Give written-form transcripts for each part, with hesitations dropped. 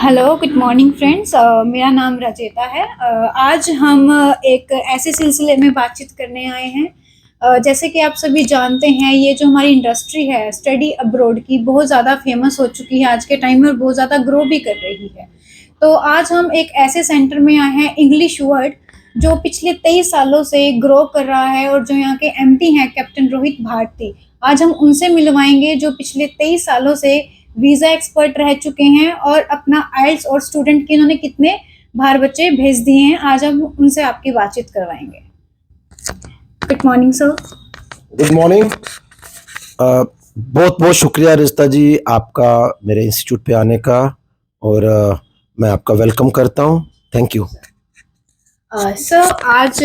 Hello good morning friends. मेरा नाम रजेता है। आज हम एक ऐसे सिलसिले में बातचीत करने आए हैं। जैसे कि आप सभी जानते हैं, ये जो हमारी इंडस्ट्री है स्टडी अब्रॉड की, बहुत ज़्यादा फेमस हो चुकी है आज के टाइम में और बहुत ज़्यादा ग्रो भी कर रही है। तो आज हम एक ऐसे सेंटर में आए हैं, इंग्लिश वर्ड, जो पिछले 23 सालों से ग्रो कर रहा है और जो यहाँ के एमडी हैं कैप्टन रोहित भारती। आज हम उनसे मिलवाएंगे जो पिछले 23 सालों से वीजा एक्सपर्ट रह चुके हैं और अपना आइल्स और स्टूडेंट के इन्होंने कितने बाहर बच्चे भेज दिए हैं। आज हम उनसे आपकी बातचीत करवाएंगे। Good morning sir. Good morning. बहुत बहुत शुक्रिया रिश्ता जी आपका मेरे इंस्टीट्यूट पे आने का, और मैं आपका वेलकम करता हूँ। Thank you. सर, आज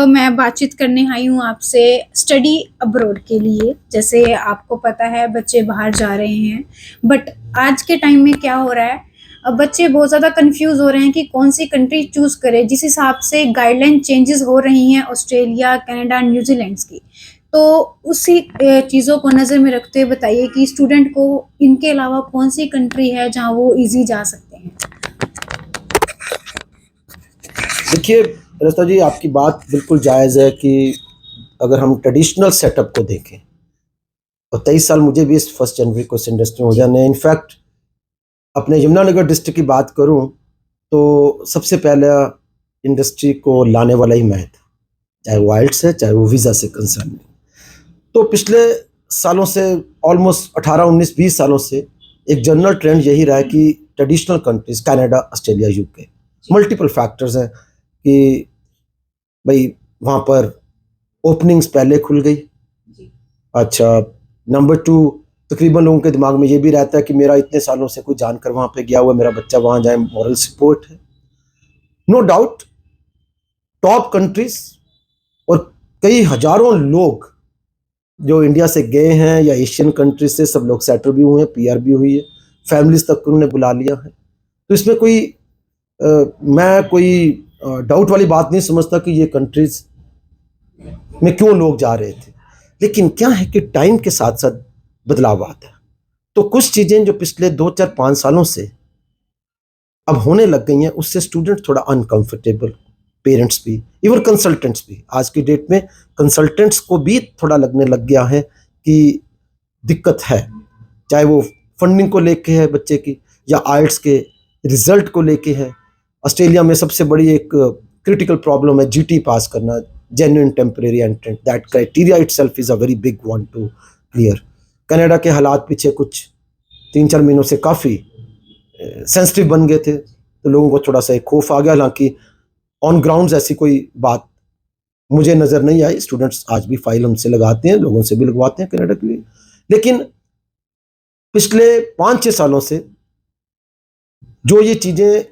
मैं बातचीत करने आई हूँ आपसे स्टडी अब्रॉड के लिए। जैसे आपको पता है बच्चे बाहर जा रहे हैं, बट आज के टाइम में क्या हो रहा है, अब बच्चे बहुत ज़्यादा कंफ्यूज हो रहे हैं कि कौन सी कंट्री चूज़ करें। जिस हिसाब से गाइडलाइन चेंजेस हो रही हैं ऑस्ट्रेलिया, कनाडा, न्यूजीलैंड की, तो उसी चीज़ों को नज़र में रखते हुए बताइए कि स्टूडेंट को इनके अलावा कौन सी कंट्री है जहाँ वो ईजी जा सकते हैं। देखिए रस्ता जी, आपकी बात बिल्कुल जायज़ है कि अगर हम ट्रेडिशनल सेटअप को देखें तो 23 साल मुझे भी इस 1 जनवरी को इस इंडस्ट्री में हो जाने। इनफैक्ट अपने यमुनानगर डिस्ट्रिक्ट की बात करूं तो सबसे पहला इंडस्ट्री को लाने वाला ही मैं था, चाहे वो आइल्स है चाहे वो वीज़ा से कंसर्न है। तो पिछले सालों से ऑलमोस्ट 18, 19, 20 सालों से एक जनरल ट्रेंड यही रहा है कि traditional countries Canada, Australia, UK, multiple factors हैं कि भाई वहाँ पर ओपनिंग्स पहले खुल गई। अच्छा, नंबर 2, तकरीबन लोगों के दिमाग में ये भी रहता है कि मेरा इतने सालों से कोई जानकर वहाँ पे गया हुआ, मेरा बच्चा वहाँ जाए, मॉरल सपोर्ट है। नो डाउट टॉप कंट्रीज और कई हजारों लोग जो इंडिया से गए हैं या एशियन कंट्रीज से, सब लोग सेटल भी हुए हैं, पीआर भी हुई है, फैमिलीज तक उन्होंने बुला लिया है। तो इसमें कोई मैं कोई डाउट वाली बात नहीं समझता कि ये कंट्रीज में क्यों लोग जा रहे थे। लेकिन क्या है कि टाइम के साथ साथ बदलाव आता है, तो कुछ चीज़ें जो पिछले 2, 4, 5 सालों से अब होने लग गई हैं, उससे स्टूडेंट थोड़ा अनकंफर्टेबल, पेरेंट्स भी, इवन कंसल्टेंट्स भी। आज की डेट में कंसल्टेंट्स को भी थोड़ा लगने लग गया है कि दिक्कत है, चाहे वो फंडिंग को लेके है बच्चे की या आइल्स के रिजल्ट को लेके है। ऑस्ट्रेलिया में सबसे बड़ी एक क्रिटिकल प्रॉब्लम है जीटी पास करना, genuine temporary एंट्रेंट। That criteria itself is a very big one two clear. Canada के हालात पीछे कुछ 3-4 महीनों से काफ़ी सेंसिटिव बन गए थे, तो लोगों को थोड़ा सा एक खौफ आ गया। हालांकि ऑन ग्राउंड्स ऐसी कोई बात मुझे नज़र नहीं आई। स्टूडेंट्स आज भी फाइल हमसे लगाते हैं, लोगों से भी लगवाते हैं कनाडा के लिए। लेकिन पिछले 5-6 सालों से जो ये चीज़ें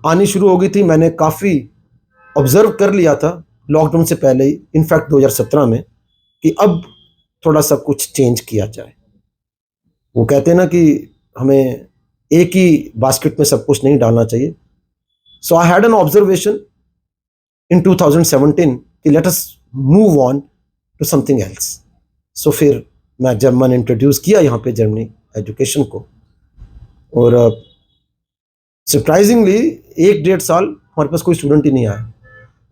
आनी शुरू हो गई थी, मैंने काफ़ी ऑब्जर्व कर लिया था लॉकडाउन से पहले ही, इनफैक्ट 2017 में, कि अब थोड़ा सा कुछ चेंज किया जाए। वो कहते हैं ना कि हमें एक ही बास्केट में सब कुछ नहीं डालना चाहिए। So I had an observation in 2017 कि let us move on to something else. So फिर मैं जर्मन इंट्रोड्यूस किया यहाँ पे, जर्मनी एजुकेशन को, और सरप्राइजिंगली 1-1.5 साल हमारे पास कोई स्टूडेंट ही नहीं आया,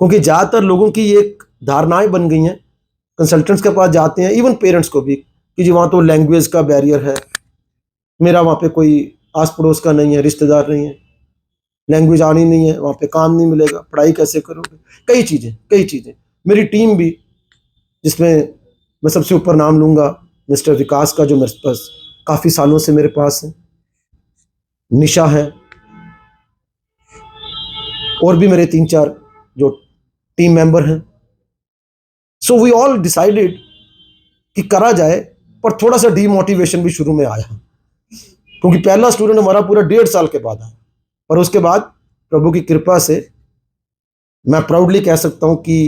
क्योंकि ज़्यादातर लोगों की एक धारणाएं बन गई हैं। कंसल्टेंट्स के पास जाते हैं, इवन पेरेंट्स को भी, कि जी वहाँ तो लैंग्वेज का बैरियर है, मेरा वहाँ पे कोई आस पड़ोस का नहीं है, रिश्तेदार नहीं है, लैंग्वेज आनी नहीं है, वहाँ पे काम नहीं मिलेगा, पढ़ाई कैसे करोगे, कई चीज़ें। मेरी टीम भी, जिसमें मैं सबसे ऊपर नाम लूँगा मिस्टर विकास का, जो मेरे पास काफ़ी सालों से मेरे पास है, निशा है, और भी मेरे 3-4 जो टीम मेंबर हैं। सो वी ऑल डिसाइडेड कि करा जाए, पर थोड़ा सा डीमोटिवेशन भी शुरू में आया, क्योंकि पहला स्टूडेंट हमारा पूरा 1.5 साल के बाद आया। पर उसके बाद प्रभु की कृपा से मैं प्राउडली कह सकता हूं कि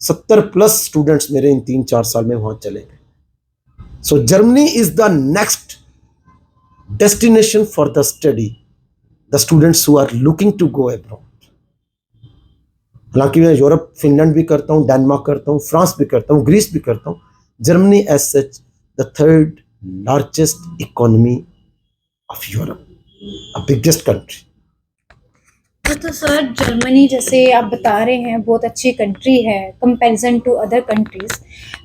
70+ स्टूडेंट्स मेरे इन 3-4 साल में वहां चले गए। So Germany is the next destination for the study, the students who are looking to go abroad. हालांकि मैं यूरोप, फिनलैंड भी करता हूँ, डेनमार्क करता हूँ, फ्रांस भी करता हूँ, ग्रीस भी करता हूँ। Germany as such the 3rd largest economy of Europe, a biggest country. तो सर जर्मनी जैसे आप बता रहे हैं बहुत अच्छी कंट्री है कंपैरिजन टू अदर कंट्रीज।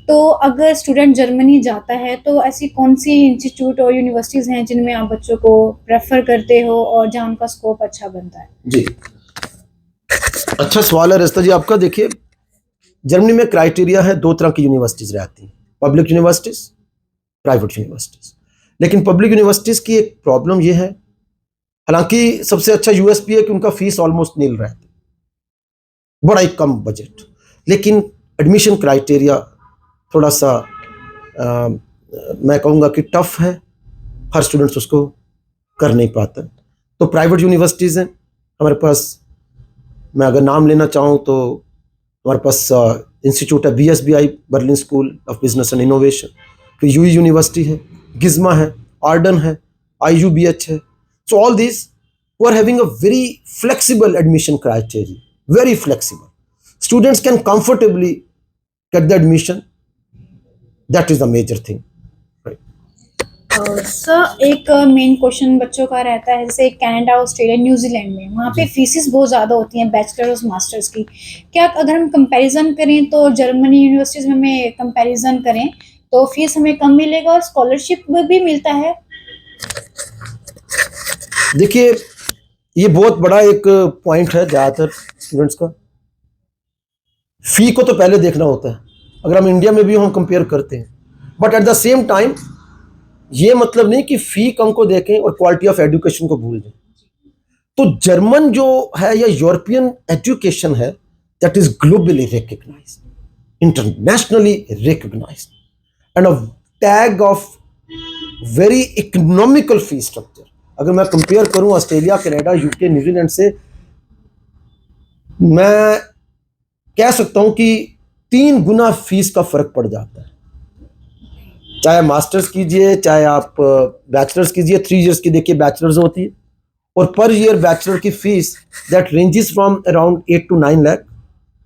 तो अगर स्टूडेंट जर्मनी जाता है तो ऐसी कौन सी इंस्टीट्यूट और यूनिवर्सिटीज हैं जिनमें आप बच्चों को प्रेफर करते हो और जहाँ उनका स्कोप अच्छा बनता है? जी, अच्छा सवाल है रस्ता जी आपका। देखिए, जर्मनी में क्राइटेरिया है, दो तरह की यूनिवर्सिटीज रहती हैं, पब्लिक यूनिवर्सिटीज, प्राइवेट यूनिवर्सिटीज। लेकिन पब्लिक यूनिवर्सिटीज की एक प्रॉब्लम यह है, हालांकि सबसे अच्छा यूएसपी है कि उनका फीस ऑलमोस्ट नील रहता है, बड़ा ही कम बजट, लेकिन एडमिशन क्राइटेरिया थोड़ा सा मैं कहूँगा कि टफ है, हर स्टूडेंट्स उसको कर नहीं पाता। तो प्राइवेट यूनिवर्सिटीज़ हैं हमारे पास, मैं अगर नाम लेना चाहूँ तो हमारे पास इंस्टीट्यूट है BSBI, Berlin school of business and innovation, फिर यूई यूनिवर्सिटी है, गिज्मा है, आर्डन है, IUBH है। So all these who are having a very flexible admission criteria, very flexible. Students can comfortably get the admission. That is the major thing. Right. Sir एक main question बच्चों का रहता है, जैसे कनाडा, ऑस्ट्रेलिया, न्यूजीलैंड में वहाँ पे faeces बहुत ज़्यादा होती हैं बैचलर्स मास्टर्स की। क्या अगर हम कंपैरिजन करें तो जर्मनी यूनिवर्सिटीज़ में हमें कंपैरिजन करें तो फीस हमें कम मिलेगा और स्कॉलरशिप भी मिलता है? देखिए, ये बहुत बड़ा एक पॉइंट है ज़्यादातर स्टूडेंट्स का। फी को तो पहले देखना होता है, अगर हम इंडिया में भी हम कंपेयर करते हैं, but at the same time ये मतलब नहीं कि फी कम को देखें और क्वालिटी ऑफ एजुकेशन को भूल जाएं। तो जर्मन जो है या यूरोपियन एजुकेशन है, that is globally recognised, internationally recognised, and a tag of very economical fee structure. अगर मैं कंपेयर करूं ऑस्ट्रेलिया, कनाडा, यूके, न्यूजीलैंड से, मैं कह सकता हूं कि 3 गुना फीस का फर्क पड़ जाता है। चाहे मास्टर्स कीजिए, चाहे आप बैचलर्स कीजिए, 3 इयर्स की देखिए बैचलर्स होती है, और पर ईयर बैचलर की fees that ranges from around 8 to 9 lakh.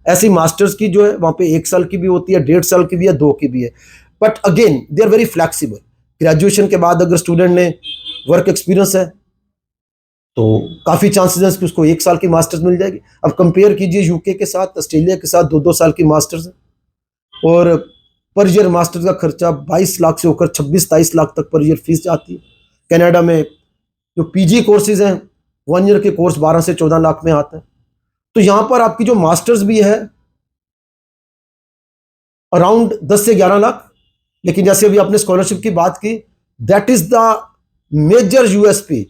ऐसी मास्टर्स की जो है वहाँ पे 1 साल की भी होती है, 1.5 साल की भी है, 2 की भी है, but again they are very flexible. Graduation के बाद अगर स्टूडेंट ने वर्क एक्सपीरियंस है तो काफ़ी चांसेस हैं कि उसको 1 साल की मास्टर्स मिल जाएगी। अब कंपेयर कीजिए यूके के साथ, ऑस्ट्रेलिया के साथ 2-2 साल की मास्टर्स है, और पर ईयर मास्टर्स का खर्चा 22 लाख से होकर 26-23 लाख तक पर ईयर फीस जाती है। कनाडा में जो पीजी कोर्सेज हैं, 1 ईयर के कोर्स 12 से 14 लाख में आते हैं। तो यहाँ पर आपकी जो मास्टर्स भी है अराउंड 10 से 11 लाख। लेकिन जैसे अभी आपने स्कॉलरशिप की बात की, that is the major USP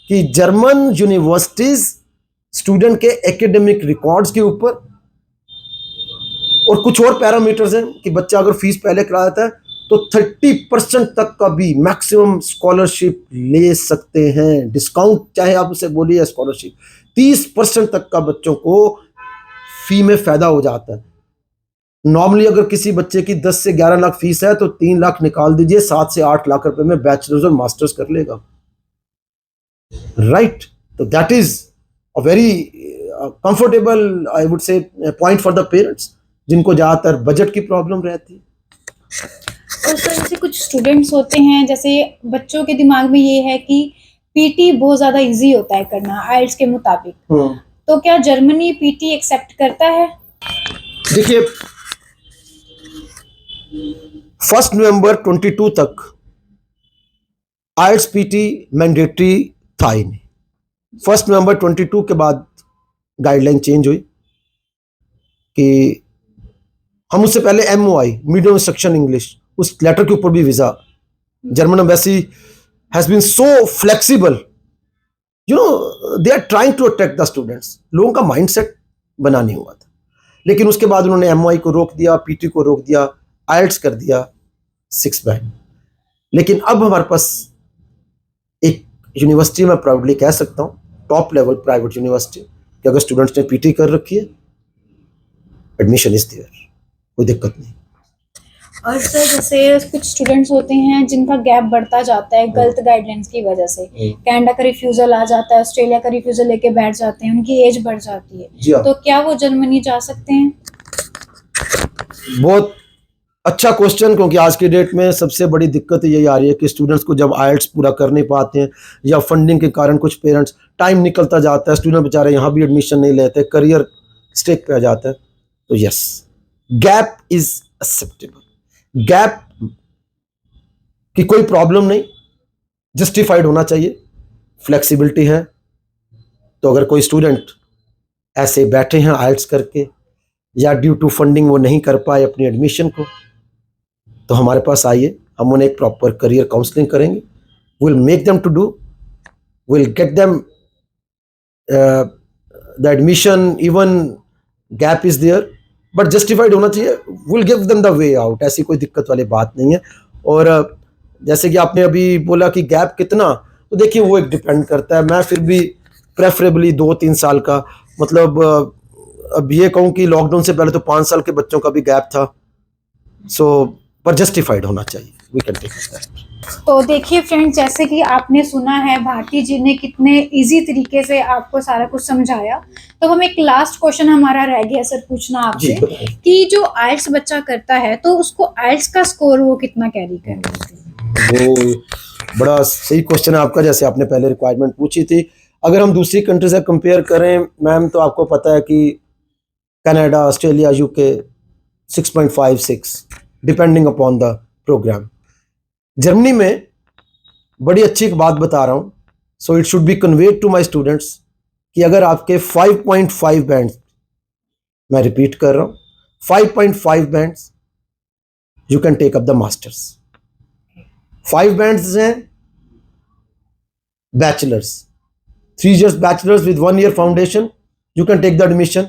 कि जर्मन यूनिवर्सिटीज स्टूडेंट के एकेडमिक रिकॉर्ड्स के ऊपर, और कुछ और पैरामीटर्स हैं कि बच्चा अगर फीस पहले करा देता है तो 30% तक का भी मैक्सिमम स्कॉलरशिप ले सकते हैं, डिस्काउंट चाहे आप उसे बोलिए स्कॉलरशिप, 30% तक का बच्चों को फी में फायदा हो जाता है। नॉर्मली अगर किसी बच्चे की 10 से 11 लाख फीस है तो 3 लाख निकाल दीजिए, 7 से 8 लाख रुपए में बैचलर्स और मास्टर्स कर लेगा, राइट। तो that is a very comfortable, I would say, point for the parents जिनको ज्यादातर बजट की प्रॉब्लम रहती है। और सर जैसे कुछ स्टूडेंट्स होते हैं, जैसे बच्चों के दिमाग में ये है कि पीटी बहुत ज्यादा इजी होता है करना आइल्स के मुताबिक, तो क्या जर्मनी पीटी एक्सेप्ट करता है? देखिए, 1 नवंबर 22 तक आइल्स पीटी मैंडेटरी था ही नहीं। 1 नवंबर 22 के बाद गाइडलाइन चेंज हुई कि हम उससे पहले MOI, मीडियम इंस्ट्रक्शन इंग्लिश, उस लेटर के ऊपर भी visa, German embassy has been so flexible, you know, they are trying to attract the students. लोगों का माइंडसेट बना नहीं हुआ था, लेकिन उसके बाद उन्होंने MOI को रोक दिया, PT को रोक दिया, आइल्स कर दिया 6 बैंड। लेकिन अब हमारे पास एक यूनिवर्सिटी में प्राउडली कह सकता हूँ, टॉप लेवल प्राइवेट यूनिवर्सिटी, कि अगर स्टूडेंट्स ने PT कर रखी है, एडमिशन इज देयर, कोई दिक्कत नहीं। और सर जैसे कुछ स्टूडेंट्स होते हैं जिनका गैप बढ़ता जाता है गलत गाइडलाइंस की वजह से, कनाडा का रिफ्यूजल आ जाता है, ऑस्ट्रेलिया का रिफ्यूजल लेके बैठ जाते हैं, उनकी एज बढ़ जाती है, तो क्या वो जर्मनी जा सकते हैं? बहुत अच्छा क्वेश्चन, क्योंकि आज की डेट में सबसे बड़ी दिक्कत यही आ रही है कि स्टूडेंट्स को जब आइल्स पूरा कर नहीं पाते हैं या फंडिंग के कारण कुछ पेरेंट्स, टाइम निकलता जाता है, स्टूडेंट बेचारे यहाँ भी एडमिशन नहीं लेते, करियर स्टेक पे आ जाता है। तो yes, gap is acceptable, gap की कोई प्रॉब्लम नहीं, जस्टिफाइड होना चाहिए, फ्लेक्सिबिलिटी है। तो अगर कोई स्टूडेंट ऐसे बैठे हैं आइल्स करके या ड्यू टू फंडिंग वो नहीं कर पाए अपनी एडमिशन को, तो हमारे पास आइए, हम उन्हें एक प्रॉपर करियर काउंसलिंग करेंगे। Will make them to do, will get them the admission, even gap is there but justified होना चाहिए, will give them the way out. ऐसी कोई दिक्कत वाली बात नहीं है। और जैसे कि आपने अभी बोला कि गैप कितना, तो देखिए वो एक डिपेंड करता है। मैं फिर भी प्रेफरेबली 2-3 साल का, मतलब अब ये कहूँ कि लॉकडाउन से पहले तो 5 साल के बच्चों का भी गैप था, सो पर जस्टिफाइड होना चाहिए। We can take that. तो देखिए फ्रेंड्स, जैसे कि आपने सुना है भारती जी ने कितने इजी तरीके से आपको सारा कुछ समझाया, तो हम एक लास्ट क्वेश्चन हमारा रह गया सर पूछना आपसे कि जो आइल्स बच्चा करता है तो उसको आइल्स का स्कोर वो कितना कैरी करता है? वो बड़ा सही क्वेश्चन है आपका। जैसे आपने पहले रिक्वायरमेंट पूछी थी, अगर हम दूसरी कंट्री से कंपेयर करें मैम, तो आपको पता है कि Canada, Australia, UK 6.56 depending upon the programme. Germany में बड़ी अच्छी एक बात बता रहा हूँ, so it should be conveyed to my students कि अगर आपके 5.5 बैंड्स, मैं रिपीट कर रहा हूँ, 5.5 bands, you can take up the masters. 5 bands हैं bachelors, 3 years bachelor's with 1 year foundation, you can take the admission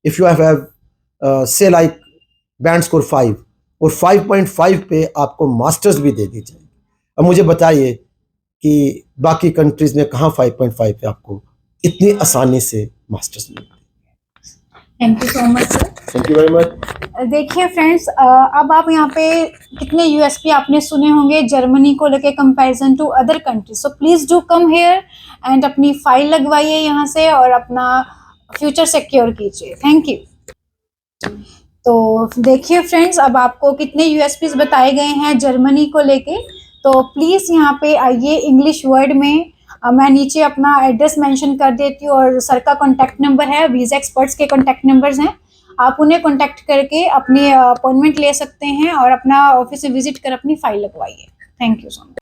if you have say like band score 5 और 5.5 पे आपको मास्टर्स भी दे दी जाएगी। अब मुझे बताइए कि बाकी कंट्रीज में कहाँ 5.5 पे आपको इतनी आसानी से मास्टर्स मिलती है। Thank you so much sir. Thank you very much. देखिए फ्रेंड्स, अब आप यहाँ पे कितने यूएसपी आपने सुने होंगे जर्मनी को लेके comparison to other countries, so please do come here and अपनी फाइल लगवाइए यहाँ से और अपना फ्यूचर सिक्योर कीजिए। Thank you. तो देखिए फ्रेंड्स, अब आपको कितने यूएसपीज बताए गए हैं जर्मनी को लेके, तो प्लीज यहाँ पे आइए इंग्लिश वर्ड में। मैं नीचे अपना एड्रेस मेंशन कर देती हूँ और सर का कॉन्टैक्ट नंबर है, वीजा एक्सपर्ट्स के कॉन्टैक्ट नंबर्स हैं, आप उन्हें कॉन्टैक्ट करके अपनी अपॉइंटमेंट ले सकते हैं और अपना ऑफिस से विजिट कर अपनी फाइल लगवाइए। Thank you so much.